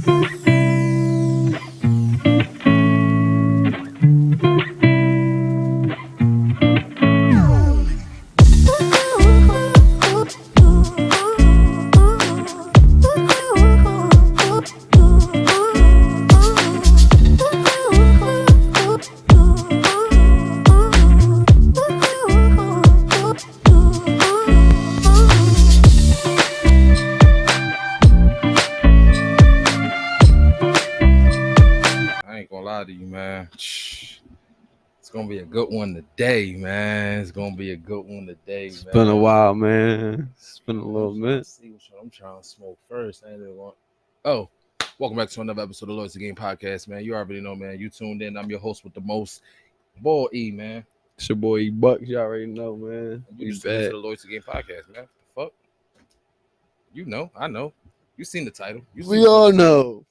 I ain't gonna lie to you, man. It's gonna be a good one today, man. It's gonna be a good one today, It's man. been a while, man. It's been a little I'm trying to bit. see which one I'm trying to smoke first. I ain't even want. Oh, welcome back to another episode of Loyalty Game Podcast, man. You already know, man. You tuned in. I'm your host with the most, Boy E, man. It's your boy E Bucks. You already know, man. You We just tuned into back. the Loyalty Game Podcast, man. The fuck? You know, I know. You seen the title. You seen We the all title. know.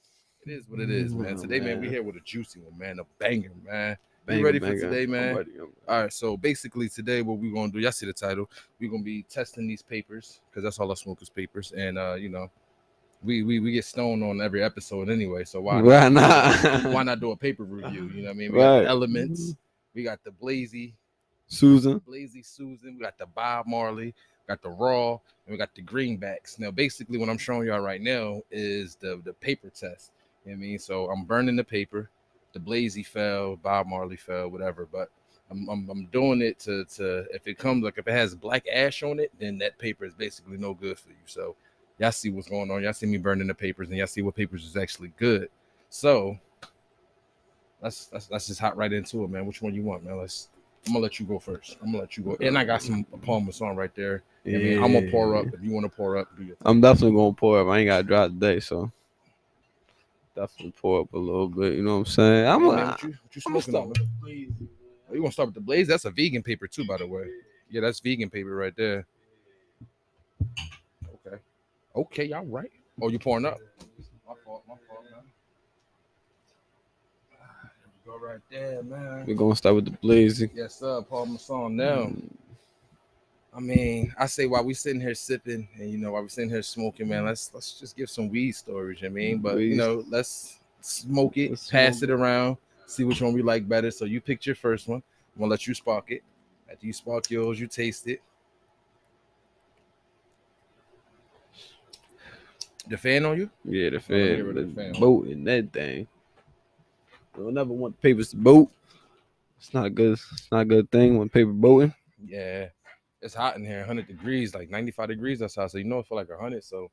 It is what it is, man. Today, man, we here with a juicy one, man. A banger, man. You Banger, ready for banger. today, man? I'm ready. All right, so basically today what we're gonna do, y'all see the title, we're gonna be testing these papers because that's all I smoke is papers, and you know, we get stoned on every episode anyway, so why not do a paper review? You know what I mean? We got the Elements, we got the Blazy Susan. Susan, we got the Bob Marley, we got the Raw, and we got the Greenbacks. Now, basically, what I'm showing y'all right now is the paper test. You know what I mean? So I'm burning the paper. The Blazy fell, Bob Marley fell, whatever. But I'm doing it to if it comes like if it has black ash on it, then that paper is basically no good for you. So y'all see what's going on. Y'all see me burning the papers, and y'all see what papers is actually good. So let's just hop right into it, man. Which one you want, man? I'm gonna let you go first. I'm gonna let you go. And I got some Parmesan right there. Yeah. I mean, I'm gonna pour up. If you want to pour up, do your thing. I'm definitely gonna pour up. I ain't gotta drive today, so definitely pour up a little bit. You know what I'm saying? What you smoking on? Oh, you gonna start with the Blaze? That's a vegan paper too, by the way. Yeah, that's vegan paper right there. Okay, y'all right. Oh, you pouring up? My fault, man. Go right there, man. We're gonna start with the Blazy. Yes, sir. Parmesan now. I mean, I say while we sitting here sipping, and you know, while we sitting here smoking, man, let's just give some weed stories. I mean, but you know, let's smoke it, pass it around, see which one we like better. So you picked your first one. I'm gonna let you spark it. After you spark yours, you taste it. The fan on you? Yeah, the Let me get fan. rid of the fan. Boat in that thing. Don't never want the papers to boat. It's not a good thing when paper boating. Yeah. It's hot in here, 100 degrees, like 95 degrees outside. So you know it feel like 100. So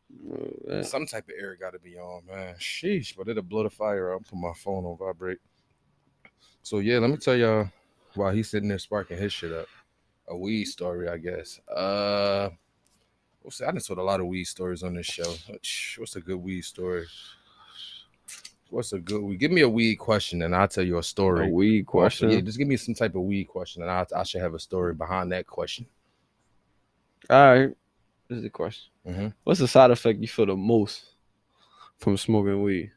some type of air got to be on, man. Sheesh, but it'll blow the fire up. Put my phone on vibrate. So yeah, let me tell y'all while he's sitting there sparking his shit up, a weed story, I guess. I done told a lot of weed stories on this show. What's a good weed story? What's a good weed? Give me a weed question and I'll tell you a story. A weed question? Yeah, just give me some type of weed question and I should have a story behind that question. All right. This is the question. Mm-hmm. What's the side effect you feel the most from smoking weed?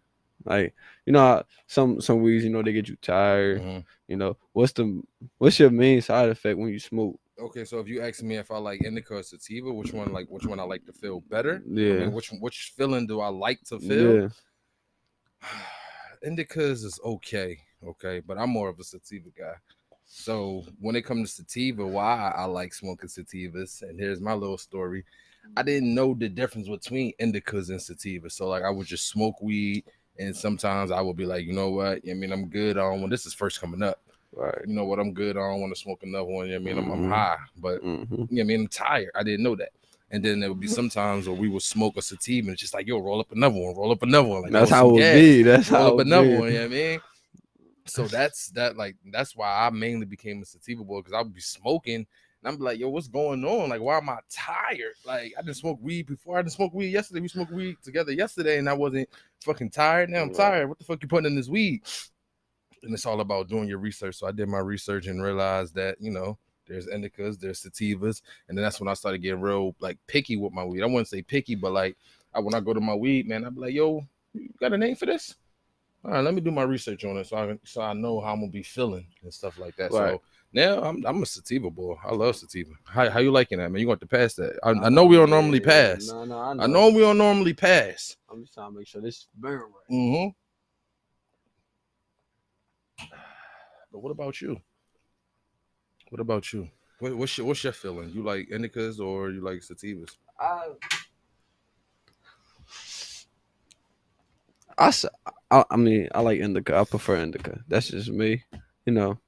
Like, you know, some weeds, you know, they get you tired. Mm-hmm. You know, what's your main side effect when you smoke? Okay, so if you ask me if I like indica or sativa, which one I like to feel better? Yeah. I mean, which feeling do I like to feel? Yeah. Indicas is okay, but I'm more of a sativa guy. So when it comes to sativa, why I like smoking sativas, and here's my little story. I didn't know the difference between indicas and sativas. So like I would just smoke weed, and sometimes I would be like, you know what? I mean, I'm good on when this is first coming up. Right. You know what? I'm good on. I want to smoke another one. I mean, I'm high, but I mean, I'm tired. I didn't know that. And then there would be sometimes where we would smoke a sativa, and it's just like, yo, roll up another one. Like, that's how it would be. That's roll how up another one. You know what I mean? So that's why I mainly became a sativa boy, because I would be smoking and I'm like, yo, what's going on? Like, why am I tired? Like, I didn't smoke weed before. I didn't smoke weed yesterday. We smoked weed together yesterday and I wasn't fucking tired. Now I'm tired. What the fuck you putting in this weed? And it's all about doing your research. So I did my research and realized that, you know, there's indicas, there's sativas. And then that's when I started getting real like picky with my weed. I wouldn't say picky, but like when I go to my weed, man, I'd be like, yo, you got a name for this? All right, let me do my research on it so I know how I'm gonna be feeling and stuff like that. Right. So Now I'm a sativa boy. I love sativa. How you liking that, man? You want to pass that? I know know, we don't yeah, normally yeah. pass. No, I I know. know we don't normally pass. I'm just trying to make sure this burn right. Mm-hmm. But what about you? What about you? What's your feeling? You like indicas or you like sativas? I, I mean, I like indica. I prefer indica. That's just me. You know,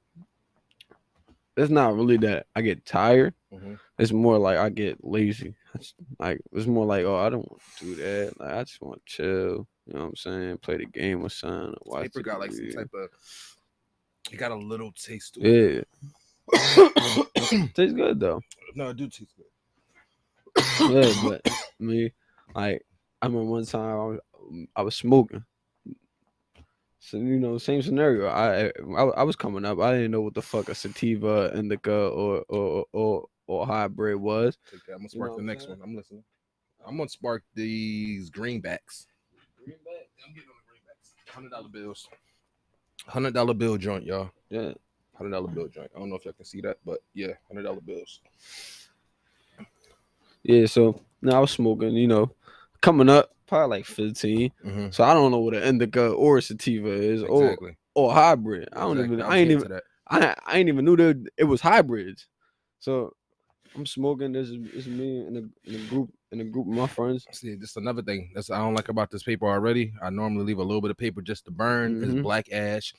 it's not really that I get tired. Mm-hmm. It's more like I get lazy. Like it's more like, oh, I don't want to do that. Like I just want to chill. You know what I'm saying? Play the game or something. Or watch Paper got like some TV. type of. It got a little taste to Yeah, it. tastes good though. No, it do taste good. Yeah, but me, like I remember one time I was smoking. So same scenario. I was coming up. I didn't know what the fuck a sativa, indica, or hybrid was. Take that. I'm gonna You know spark what the I'm next saying? one. I'm listening. I'm gonna spark these greenbacks. Greenback. I'm getting on the greenbacks. $100 bills. $100 bill joint, y'all. Yeah, $100 bill joint. I don't know if y'all can see that, but yeah, $100 bills. yeah. So now I was smoking. Coming up, probably like 15. Mm-hmm. So I don't know what an indica or a sativa is, Exactly. or hybrid. I don't even. Exactly. I was getting to that. I ain't even knew that it was hybrids. So I'm smoking. It's me in a group of my friends. See, this is another thing that's I don't like about this paper already. I normally leave a little bit of paper just to burn. It's Hmm. black ash.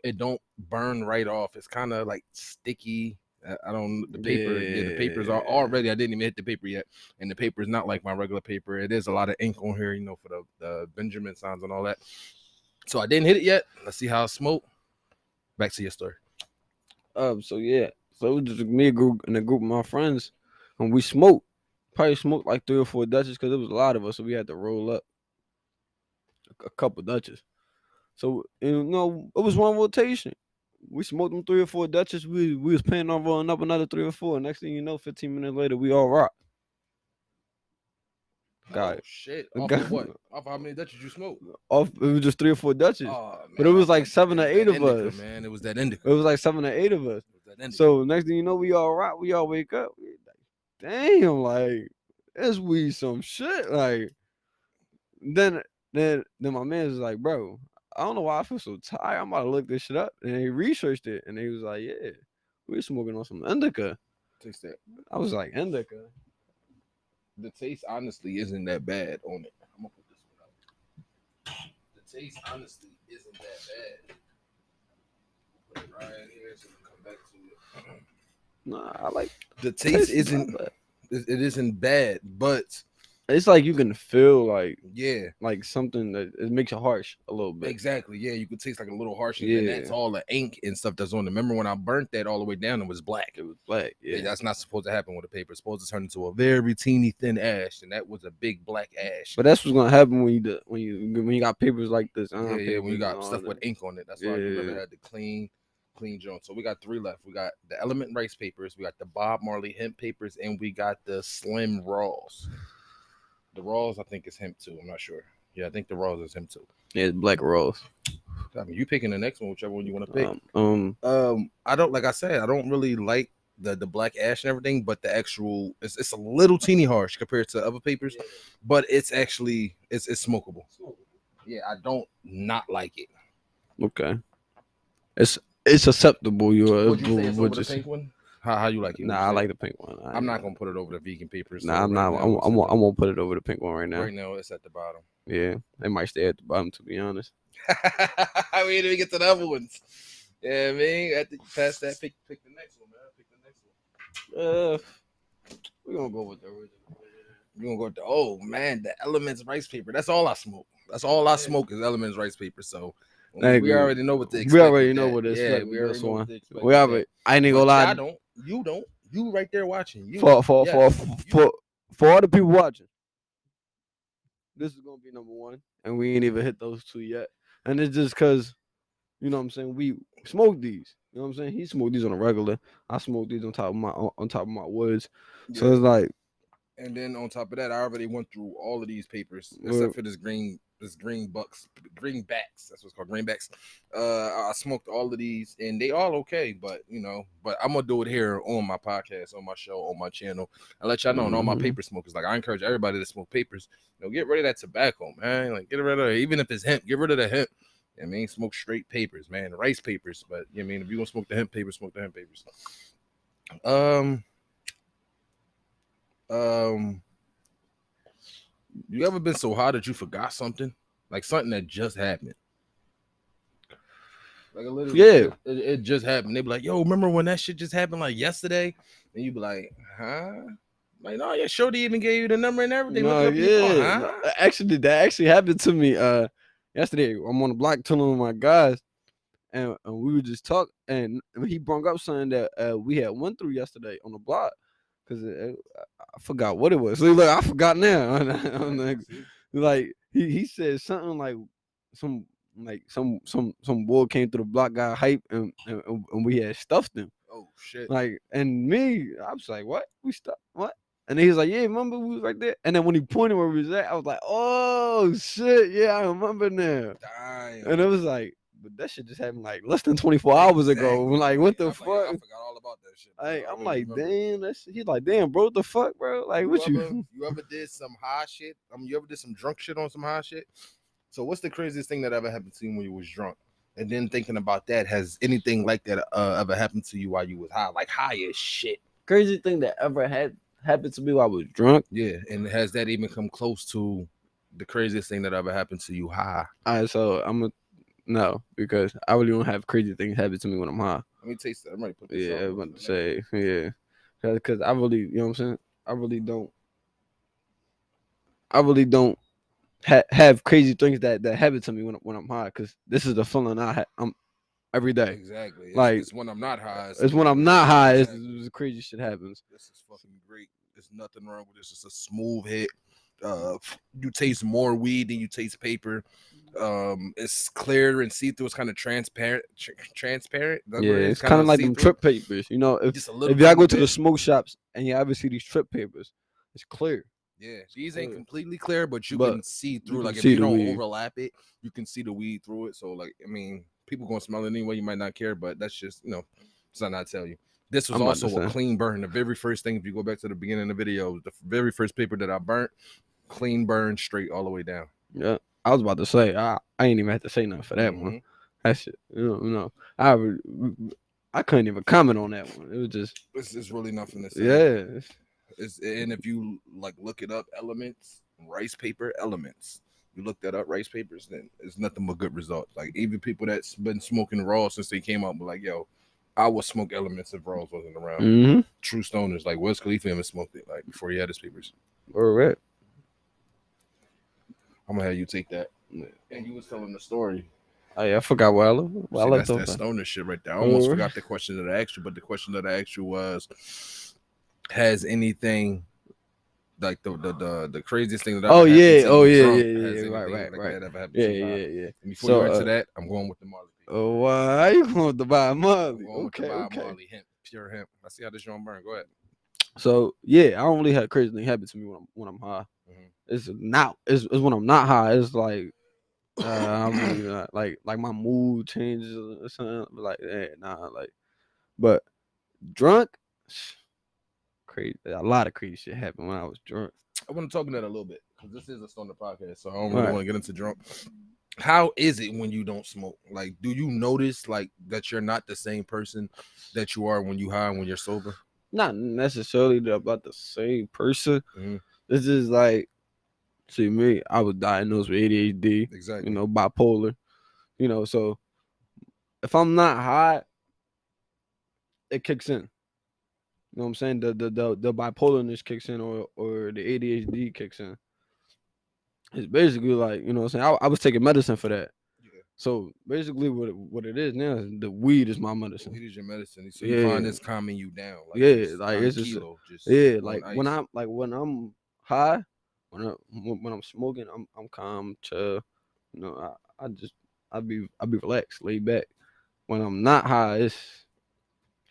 It don't burn right off. It's kind of like sticky. I don't the paper. Yeah, the papers are Yeah. already. I didn't even hit the paper yet, and the paper is not like my regular paper. It is a lot of ink on here, for the Benjamin signs and all that. So I didn't hit it yet. Let's see how it smoke. Back to your story. So yeah. So it was just me and a group of my friends, and we smoked. Probably smoked like 3 or 4 Dutches because there was a lot of us, so we had to roll up a couple Dutches. So it was one rotation. We smoked them 3 or 4 Dutches. We was planning on rolling up another 3 or 4. Next thing you know, 15 minutes later, we all rock. Oh Got it. shit! Off Got of what? Off of how many Dutches you smoke? off. It was just 3 or 4 Dutches, Oh but it man, was like seven it or was eight that of indica, us. man. It was that indica. It was like 7 or 8 of us. It was that indica. So next thing you know, we all rock. We all wake up. We like, damn, like this weed some shit. Like then then my man was like, bro, I don't know why I feel so tired. I'm about to look this shit up, and he researched it, and he was like, yeah, we were smoking on some indica. Taste that. I was like, indica. The taste honestly isn't that bad on it. I'm gonna put this one out. The taste honestly isn't that bad. Put it right here so we can come back to it. Nah, I like The taste taste is not isn't bad. it isn't bad, but It's like you can feel yeah, like something that it makes it harsh a little bit. exactly. Yeah, you could taste like a little harshness, and that's Yeah, all the ink and stuff that's on it. Remember when I burnt that all the way down? It was black. it was black. Yeah, Yeah, that's not supposed to happen with a paper. It's supposed to turn into a very teeny thin ash, and that was a big black ash. but that's what's gonna happen when you got papers like this. Yeah, yeah. When you Papers and got all stuff with that. ink on it, that's why you rather Yeah. had the clean joint. So we got three left. We got the Element Rice papers, we got the Bob Marley hemp papers, and we got the Slim Raws. The Raws, I think, is hemp too. I'm not sure. Yeah, I think the Raws is hemp too. Yeah, it's black rose. I mean, you picking the next one, whichever one you want to pick. I don't like I said, I don't really like the black ash and everything, but the actual it's a little teeny harsh compared to other papers, but it's actually it's smokable. Yeah, I don't not like it. Okay, it's acceptable. Would you say it's over the pink one? How you like it? Nah, I like the pink one. I'm not gonna put it over the vegan papers. Nah, So I'm right not. now, I'm gonna put it over the pink one right now. right now it's at the bottom. Yeah, it might stay at the bottom to be honest. We didn't even get to the other ones. Yeah, I mean, after you pass that, pick the next one, man. Pick the next one. We're gonna go with the original. We're gonna go with the Elements rice paper. That's all I smoke. That's all I smoke is Elements rice paper. So we already know what to expect. We already with know that. what to Yeah, expect we with already this know what one. to expect. We with already. that. I ain't But gonna lie. I don't. You don't. You right there watching. You For yes, you. for all the people watching, this is gonna be number one, and we ain't even hit those two yet. And it's just cause you know what I'm saying we smoke these. You know what I'm saying? He smoked these on a regular. I smoked these on top of my woods. So Yeah. it's like And then on top of that, I already went through all of these papers uh, except for this green this greenbacks. That's what's called greenbacks. I smoked all of these, and they all okay. But I'm gonna do it here on my podcast, on my show, on my channel. I let y'all know, and all my Mm-hmm. paper smokers. Like I encourage everybody to smoke papers. Get rid of that tobacco, man. Like get rid of it. Even if it's hemp, get rid of the hemp. I mean, smoke straight papers, man, rice papers. But I mean, if you gonna smoke the hemp papers, smoke the hemp papers. Um, um, you ever been so high that you forgot something, like something that just happened? Like Yeah. it just happened. They be like, "Yo, remember when that shit just happened like yesterday?" And you be like, "Huh?" Like, no, yeah, Shorty even gave you the number and everything. Look No, it up in your phone, yeah. huh? No, actually, that actually happened to me. Yesterday I'm on the block telling one of my guys, and we were just talking, and he brought up something that we had went through yesterday on the block, because I forgot what it was. So look, I forgot now. I'm Exactly. like, See? he said something like some some boy came through the block, got hype, and we had stuffed him. Oh shit. Like, and me, I was like, what? We stuffed what? And he was like, yeah, remember we was right there. And then when he pointed where we was at, I was like, oh shit, yeah, I remember now. And Damn. it was like, but that shit just happened like less than 24 hours ago. Exactly. Like, Like what the I was like, yo, fuck? I forgot all about that shit, bro. I I'm really like, remember. damn, that's he's like, damn, bro, what the fuck, bro? Like, You what you? ever you ever did some high shit? You ever did some drunk shit on some high shit? So what's the craziest thing that ever happened to you when you was drunk? And then thinking about that, has anything like that ever happened to you while you was high? Like high as shit. Crazy thing that ever had happened to me while I was drunk. Yeah. And has that even come close to the craziest thing that ever happened to you high? All right, so I'm a no, because I really don't have crazy things happen to me when I'm high. Let me taste that. I'm ready to put this Yeah, out I was real about to quick. say, yeah, because I really, you know what I'm saying? I really don't. I really don't have crazy things that happen to me when I'm high, because this is the feeling I'm every day. Exactly. Like, It's when I'm not high. it's when I'm not high, Exactly. it's the crazy shit happens. This is fucking great. There's nothing wrong with this. It's a smooth hit. You taste more weed than you taste paper. It's clear and see through. It's kind of transparent. Transparent. That's Yeah, what it is. it's Kind kind of of like see them through. trip papers. You know, Just a little if y'all tiny go to the bit. smoke shops and you ever see these trip papers, it's clear. Yeah, It's these ain't clear, completely clear, but you but can see you through. can Like if see you the don't weed. overlap it, you can see the weed through it. So like, I mean, people gonna smell it anyway. You might not care, but that's just something I tell you. This was I'm about to also a say, clean burn. The very first thing, if you go back to the beginning of the video, the very first paper that I burnt, clean burn, straight all the way down. yeah. I was about to say, I ain't even have to say nothing for that one. Mm-hmm. That shit, I couldn't even comment on that one. It was just, It's really nothing to say. yeah, And if you like look it up, elements, rice paper elements. You look that up, rice papers, then it's nothing but good results. Like even people that's been smoking raw since they came out, be like, yo, I would smoke elements if Rawls wasn't around. mm-hmm. True stoners, like Wiz Khalifa even smoked it, like before he had his papers. Or red. I'm gonna have you take that. And you was telling the story. Oh yeah, I forgot where I See, left that's off that at. stoner shit right there. I almost Or forgot the question that I asked you, but the question that I asked you was, has anything like the craziest thing that ever happened to oh you yeah, drunk? yeah, yeah, Has yeah, right, anything right, like right. that ever happened Yeah, to you high? yeah, yeah. And before you So answer that, I'm going with the Marley paper. oh, why you going to buy I'm Molly? going with the Okay, Bob okay. Marley hemp, pure hemp. I see how this joint burn. Go ahead. So yeah, I don't really have crazy thing happen to me when I'm high. It's not. It's when I'm not high. It's like I really Mm-hmm. not like my mood changes or something. Like nah, like but drunk, crazy. A lot of crazy shit happened when I was drunk. I want to talk about that a little bit because this is a stoner podcast, so I don't All really right. want to get into drunk. How is it when you don't smoke? Like, do you notice like that you're not the same person that you are when you high and when you're sober? Not necessarily about the same person. Mm-hmm. This is like, see me. I was diagnosed with ADHD. Exactly. Bipolar. So if I'm not high, it kicks in. You know what I'm saying? The bipolarness kicks in, or the ADHD kicks in. It's basically like, you know what I'm saying? I was taking medicine for that. Yeah. So basically what it is now is the weed is my The medicine. weed is your medicine, so you find Yeah. this calming you down, like Yeah, just like on it's just kilo, just yeah, on like ice. when I'm high, when I'm smoking, I'm calm, chill. I just I be relaxed, laid back. When I'm not high, it's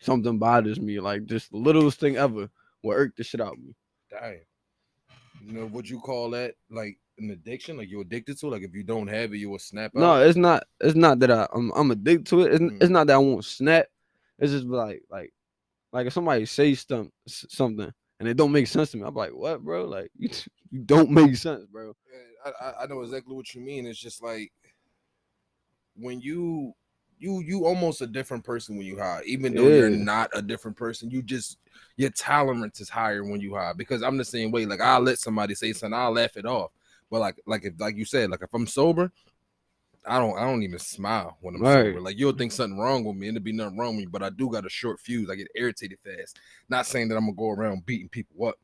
something bothers me, like just the littlest thing ever will irk the shit out of me. Damn. Would you call that like an addiction? Like you're addicted to? Like if you don't have it, you will snap No, out? it's not. It's not that I'm addicted to it. It's Mm. not that I won't snap. It's just like if somebody says something and it don't make sense to me, I'm like, what, bro? Like you don't make sense, bro. Yeah, I know exactly what you mean. It's just like when you almost a different person when you high, even though you're Yeah, not a different person. You just your tolerance is higher when you high. Because I'm the same way. Like I'll let somebody say something, I'll laugh it off. But like if like you said, like if I'm sober, I don't even smile when I'm right. sober. Like you'll think something wrong with me, and there'll be nothing wrong with me. But I do got a short fuse. I get irritated fast. Not saying that I'm gonna go around beating people up,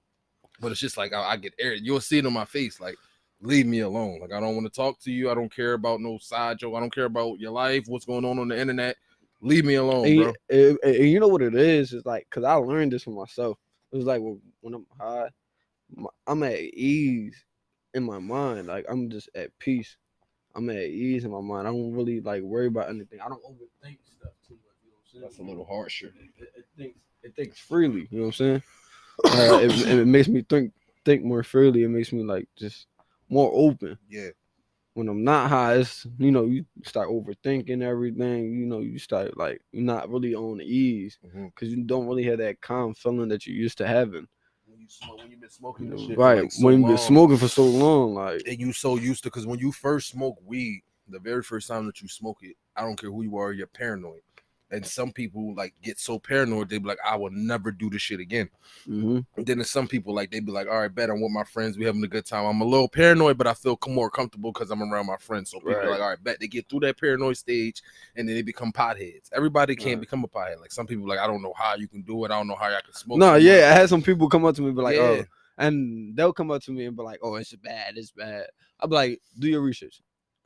but it's just like I get irritated. You'll see it on my face. Like leave me alone. Like I don't want to talk to you. I don't care about no side joke. I don't care about your life. What's going on the internet? Leave me alone, bro. And you know what it is? It's like because I learned this for myself. It was like when I'm high, I'm at ease in my mind. Like I'm just at peace. I'm at ease in my mind. I don't really like worry about anything. I don't overthink stuff too much. You know what I'm saying? That's a little harsher. It thinks freely. You know what I'm saying? It makes me think more freely. It makes me like just more open. Yeah. When I'm not high, it's you start overthinking everything. You start like you're not really on ease Mm-hmm. because you don't really have that calm feeling that you used to having. When you've been smoking this shit for Right like so when you've been long, smoking for so long, like and you so used to, because when you first smoke weed, the very first time that you smoke it, I don't care who you are, you're paranoid. And some people like get so paranoid they be like, I will never do this shit again. hmm And then there's some people like they be like, all right, bet I'm with my friends, we having a good time. I'm a little paranoid, but I feel more comfortable because I'm around my friends. So people are right, like, all right, bet they get through that paranoid stage and then they become potheads. Everybody can't right. become a pothead. Like some people like, I don't know how you can do it. I don't know how I can smoke No, so much. yeah, I had some people come up to me, be like, Yeah. oh, and they'll come up to me and be like, oh, it's bad, it's bad. I'll be like, do your research,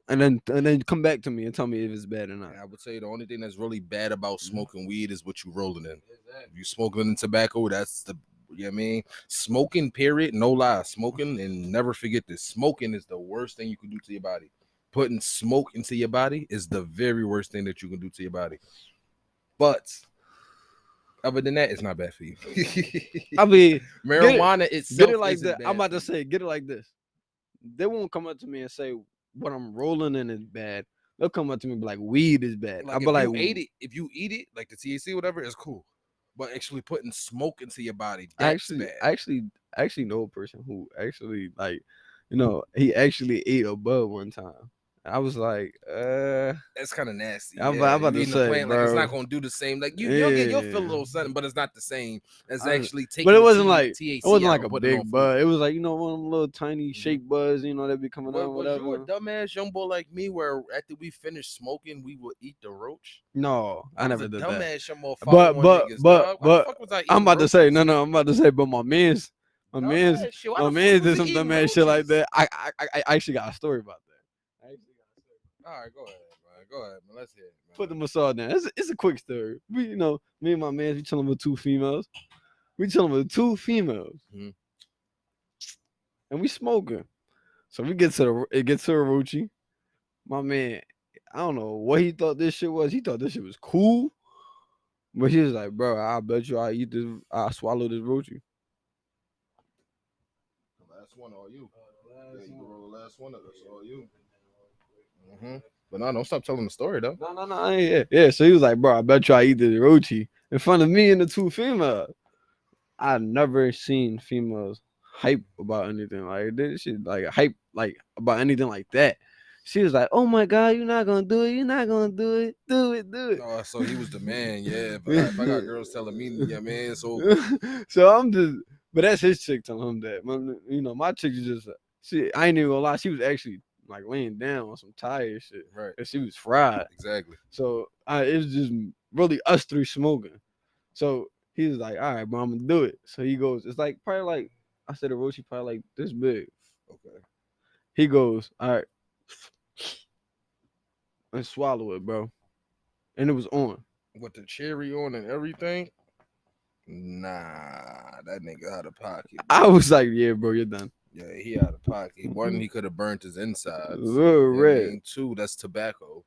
and then come back to me and tell me if it's bad or not. And I would say the only thing that's really bad about Mhm. smoking weed is what you rolling in. If you smoking in tobacco, that's the you know what I mean? Smoking, period, no lie. Smoking, and never forget this. Smoking is the worst thing you can do to your body. Putting smoke into your body is the very worst thing that you can do to your body. But other than that, it's not bad for you. I mean, get it, Marijuana get itself it like isn't that. I'm bad about for to you. say, get it like this. They won't come up to me and say what I'm rolling in is bad. They'll come up to me and be like, weed is bad. I'll Like be like, if you eat it, like the THC, whatever, it's cool. But actually putting smoke into your body, I that's actually, bad. actually, actually know a person who actually like, he actually ate a bud one time. I was like, That's kind of nasty. I'm Yeah, about you to eating a say, plant like it's bro. not gonna do the same. Like you'll feel a Yeah. little something, but it's not the same as I, actually but taking it the wasn't like it THC wasn't out like and a putting it on big food. bud. It was like one of them little tiny Mhm. shake buds, that be coming out, Was you a whatever. dumbass young boy like me, where after we finished smoking, we would eat the roach? No, I I was a never did that. dumbass young boy But following but niggas, but dog. Why the but fuck was I I'm eating about to say roaches? no. I'm about to say, but my man's Dumbass shit. Why my the fuck man was did he some eating dumbass shit like roaches? that. I actually got a story about that. I actually got a story. All right, go ahead, man. Go ahead, man. Let's hear it, Put the man. massage down. It's a quick story. Me and my man, we chilling with two females. We chilling with two females, Mhm. and we smoking. So we get to it gets to Orochi. My man, I don't know what he thought this shit was. He thought this shit was cool, but he was like, bro, I bet you I eat this, I swallow this Rochi. The last one, all you. Yeah, you can roll the last one. That's all you. Mm-hmm. But no, don't stop telling the story though. No, yeah. So he was like, bro, I bet you I eat this Rochi in front of me and the two females. I never seen females hype about anything like this shit, like hype like about anything like that. She was like, "Oh my god, you're not gonna do it. You're not gonna do it. Do Oh, so he was the man. Yeah, if I got girls telling me, yeah, it." man, it's over. So I'm just, but that's his chick telling him that. My chick is just, I ain't even gonna lie. She was actually like laying down on some tired shit, Right. and she was fried. Exactly. So it was just really us three smoking. So he was like, all right, bro, I'm gonna do it. So he goes, it's like probably like I said, a roshi probably like this big. Okay. He goes, all right, and swallow it, bro. And it was on. With the cherry on and everything. Nah, that nigga out of pocket, I bro. was like, yeah, bro, you're done. Yeah, he out of pocket. One, he could have burnt his insides. Little You know what I red. mean? Two, that's tobacco.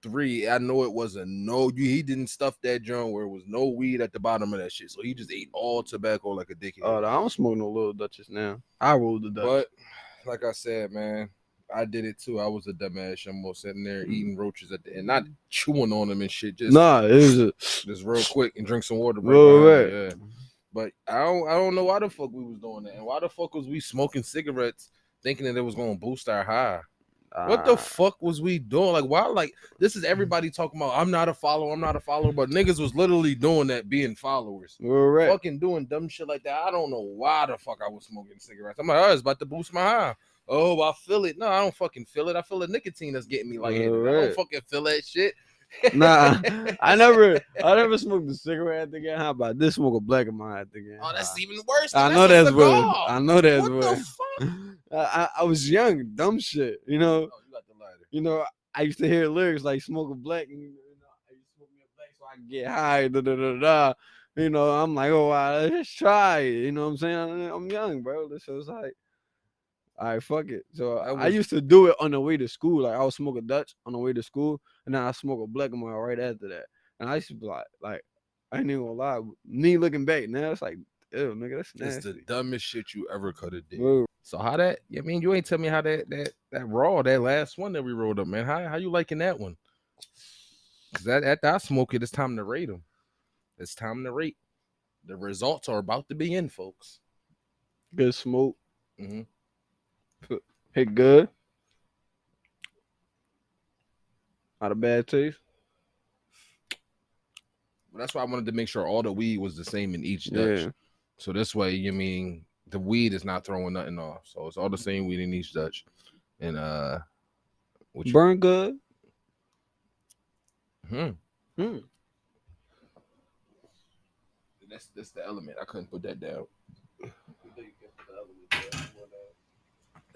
Three, I know it wasn't he didn't stuff that joint where it was no weed at the bottom of that shit. So he just ate all tobacco like a dickhead. I don't smoke no little Dutchess now. I roll the Dutch. But like I said, man, I did it too. I was a dumbass. I'm almost sitting there eating roaches at the end, not chewing on them and shit. Nah, it was Just real quick and drink some water right real behind right. it. Yeah. But I don't know why the fuck we was doing that, and why the fuck was we smoking cigarettes thinking that it was gonna boost our high. What the fuck was we doing? Like, why? Like, this is everybody talking about. I'm not a follower. I'm not a follower. But niggas was literally doing that, being followers, Real right. fucking doing dumb shit like that. I don't know why the fuck I was smoking cigarettes. I'm like, oh, it's about to boost my high. Oh, I feel it. No, I don't fucking feel it. I feel the nicotine that's getting me lightheaded. Real I don't right. fucking feel that shit. Nah, I never smoked a cigarette after getting high, but I did smoke a black and mine after getting Oh, that's high. even worse. I That's know a that's cigar. what. I know that's What what. the fuck? I was young, dumb shit. You know. Oh, you got the lighter. You know. I used to hear lyrics like "smoke a black," and I used to smoke me a black so I can get high. Da da da da. You know, I'm like, oh, wow, let's try it. You know what I'm saying? I'm young, bro. So it's like, all right, fuck it. So I used to do it on the way to school. Like I would smoke a Dutch on the way to school, and then I smoke a black and white right after that. And I used to be like, I ain't even gonna lie. Me looking back now, it's like, ew, nigga, that's nasty. It's the dumbest shit you ever could have did. Whoa. So how that? I mean, you ain't tell me how that raw, that last one that we rolled up, man. How you liking that one? Cause after I smoke it, it's time to rate them. It's time to rate. The results are about to be in, folks. Good smoke. Mm-hmm. Hit good. Not a bad taste. But that's why I wanted to make sure all the weed was the same in each Dutch. Yeah. So this way, you mean the weed is not throwing nothing off. So it's all the same weed in each Dutch. And burn good. That's the element. I couldn't put that down.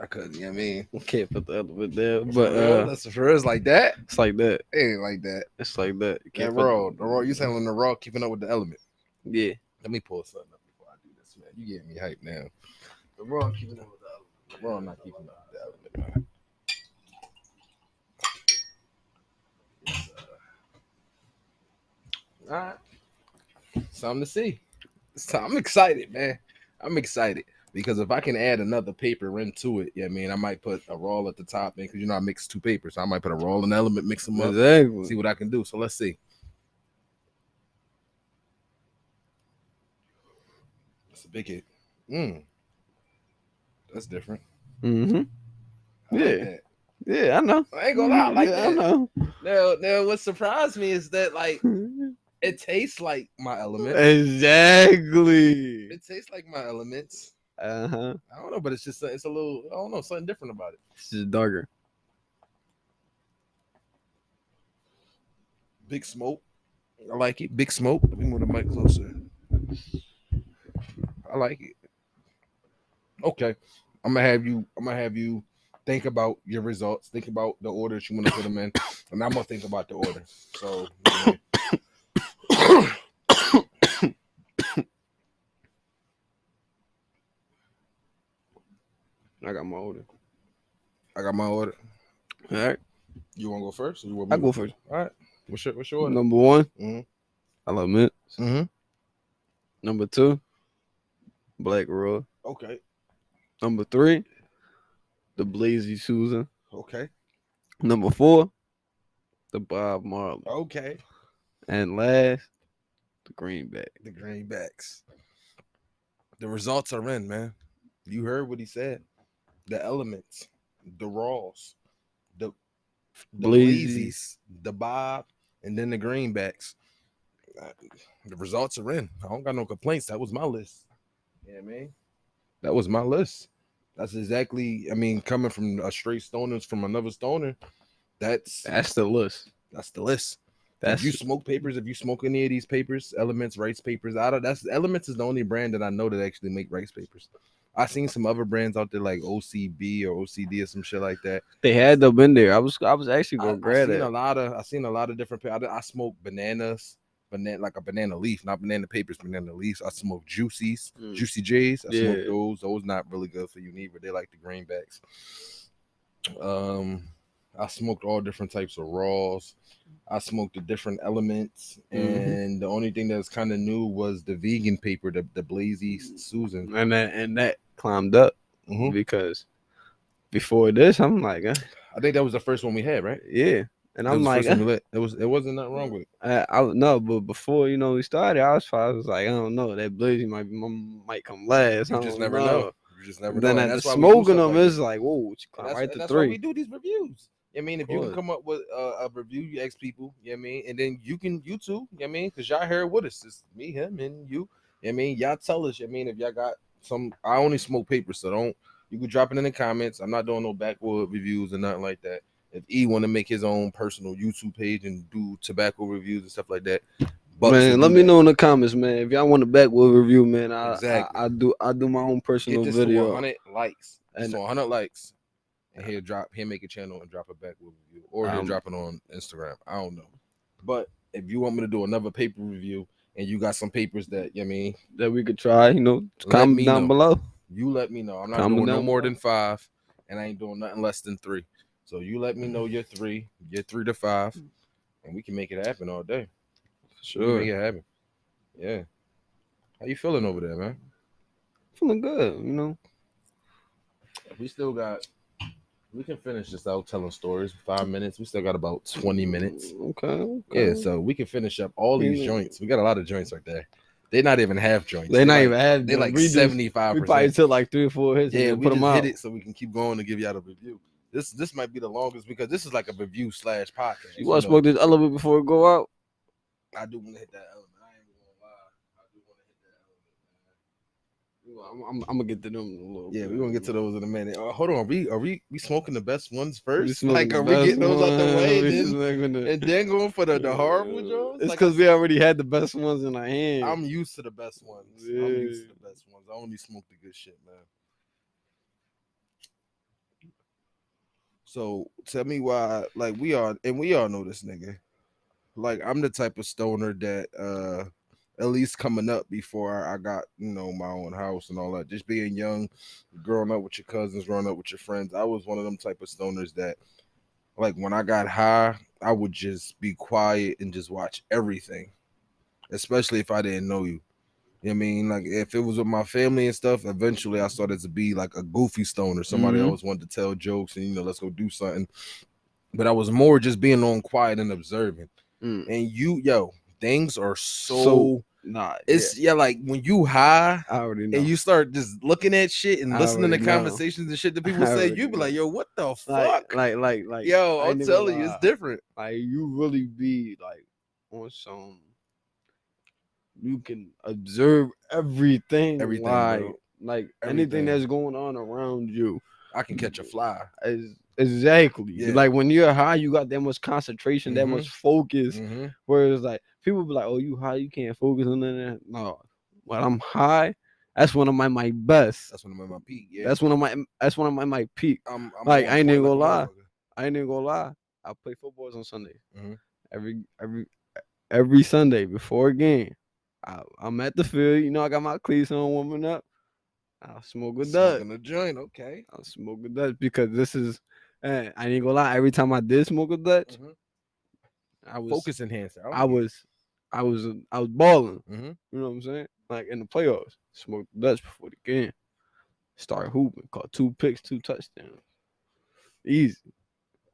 I couldn't, you know what I mean? Can't put the element there. But that's for real. It's like that. It's like that. It ain't like that. It's like that. You That raw. The raw, you saying the raw keeping up with the element. Yeah. Let me pull something up before I do this, man. You getting me hyped now. The raw keeping up with the element. The raw not keeping up with the element, man. All right. Something to see. I'm excited, man. I'm excited because if I can add another paper into it, yeah, I mean, I might put a roll at the top, man, because I mix two papers. So I might put a roll and element, mix them up, exactly. See what I can do. So let's see. That's a big hit. That's different. Mm-hmm. Yeah. Yeah, I know. I ain't gonna lie, I like that. I know. Now, what surprised me is that like it tastes like my element. Exactly. It tastes like my elements. Uh-huh. I don't know, but it's a little, I don't know, something different about it. It's just darker. Big smoke. I like it. Big smoke. Let me move the mic closer. I like it. Okay. I'm gonna have you think about your results. Think about the order that you want to put them in, and I'm gonna think about the order. So. I got my order. All right. You want to go first? Or you want me I go first. All right. What's your order? Number one, Mm-hmm. I love mints. Mm-hmm. Number two, Black Raw. Okay. Number three, the Blazy Susan. Okay. Number four, the Bob Marley. Okay. And last, the Greenback. The Greenbacks. The results are in, man. You heard what he said. The elements, the raws, the Blazies, the Bob, and then the Greenbacks. The results are in. I don't got no complaints. That was my list. Yeah, man. That was my list. That's exactly. I mean, coming from a straight stoner from another stoner, that's the list. That's the list. If you smoke papers, if you smoke any of these papers, Elements, rice papers, Elements is the only brand that I know that actually make rice papers. I seen some other brands out there like OCB or OCD or some shit like that. They had them in there. I was actually gonna grab it. I seen a lot of different. I smoke bananas, like a banana leaf, not banana papers, banana leaves. I smoke Juicy J's. I smoke those. Those not really good for you neither. They like the greenbacks. I smoked all different types of raws. I smoked the different elements, and the only thing that was kind of new was the vegan paper, the Blazy Susan, and that climbed up because before this, I'm like, I think that was the first one we had, right? yeah. And That I'm was the like, first one we lit. It wasn't nothing wrong with it. no, but before we started, I was like, I don't know, that Blizzy might come last. I You just don't never know. know. You just never And know, then and at the that's why we do smoking stuff them, like it's this. like, whoa, she And climb that's right and to that's why we 3. do these reviews. I mean, Of if you can course. come up with a review, you ask people. I mean, and then you too. I mean, because y'all here with us, it's me, him, and you. I mean, y'all tell us. I mean, if y'all got some, I only smoke paper, so don't. You can drop it in the comments. I'm not doing no backwood reviews or nothing like that. If E want to make his own personal YouTube page and do tobacco reviews and stuff like that, Bucks will Man, let do me that. know in the comments, man. If y'all want a backwood review, man, Exactly. I do my own Get personal this to video. 100 likes. Just And 100 likes, and he'll make a channel and drop it back with review, or he'll um drop it on Instagram. I don't know, but if you want me to do another paper review and you got some papers that I mean, that we could try, let comment me down know. below. You let me know. I'm not Comment doing no down more below. than 5, and I ain't doing nothing less than 3. So you let me know your 3 to 5, and we can make it happen all day. We can make Sure. it happen. Yeah. How you feeling over there, man? Feeling good. We still got. We can finish this out telling stories. 5 minutes. We still got about 20 minutes. Okay. Yeah, so we can finish up all these You know, joints. We got a lot of joints right there. They're not even half joints. They not even had they them. like 75%. We probably took like 3 or 4 hits and Yeah, then we put them just hit out. it so we can keep going to give y'all a review. This might be the longest because this is like a review slash podcast. You want to smoke this elevator before it go out? I do want to hit that element. I ain't gonna lie. I do want to hit that I'm gonna get to them in a little element, man. Yeah, bit. we're gonna get to those in a minute. Hold on, are we smoking the best ones We first? smoking Like, the are we best getting those out the way one. We and then going for the horrible Jones? It's Like I because we said, already had the best ones in our hand. I'm used to the best ones. I'm used to the best ones. I only smoke the good shit, man. So tell me why, like we all know this nigga. Like I'm the type of stoner that at least coming up before I got, my own house and all that. Just being young, growing up with your cousins, growing up with your friends. I was one of them type of stoners that like when I got high, I would just be quiet and just watch everything. Especially if I didn't know you. You know what I mean? Like if it was with my family and stuff, eventually I started to be like a goofy stoner. Somebody Mhm. always wanted to tell jokes and let's go do something. But I was more just being on quiet and observing. Mm. And things are So so nah, yeah, it's like when you high I already and know. you start just looking at shit and I listening already to know. conversations and shit that people I say, already you be know. like, yo, what the Like, fuck? like, Yo, I I'm ain't even gonna telling you, it's lie. different. Like, you really be like on some. You can observe everything, Everything, bro. like anything Everything. that's going on around you. I can catch a fly. Exactly. Yeah. Like when you're high, you got that much concentration, that much Mm-hmm. focus. Mm-hmm. Whereas like people be like, "Oh, you high, you can't focus on that." No, when I'm high, that's when I'm at my best. That's when I'm at my peak. Yeah. That's when I'm at my peak. I'm Like on I ain't point even like gonna a lie. motherfucker. I ain't even gonna lie. I play footballs on Sunday. Mm-hmm. Every Sunday before a game. I'm at the field. I got my cleats on, warming up. I'll smoke a dud. Smoking a joint, okay. I'll smoke a Dutch because this is. I ain't gonna lie. Every time I did smoke a Dutch, Mm-hmm. I was, Focus enhancer. I I like it. was, I was, I was balling. Mm-hmm. You know what I'm saying? Like in the playoffs, smoked Dutch before the game. Start hooping, caught 2 picks, 2 touchdowns. Easy.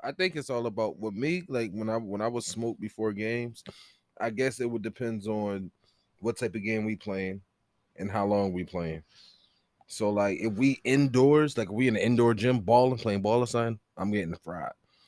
I think it's all about with me. Like when I was smoked before games, I guess it would depends on what type of game we playing and how long we playing. So like if we indoors, like we in an indoor gym balling, playing ball or something, I'm getting fried.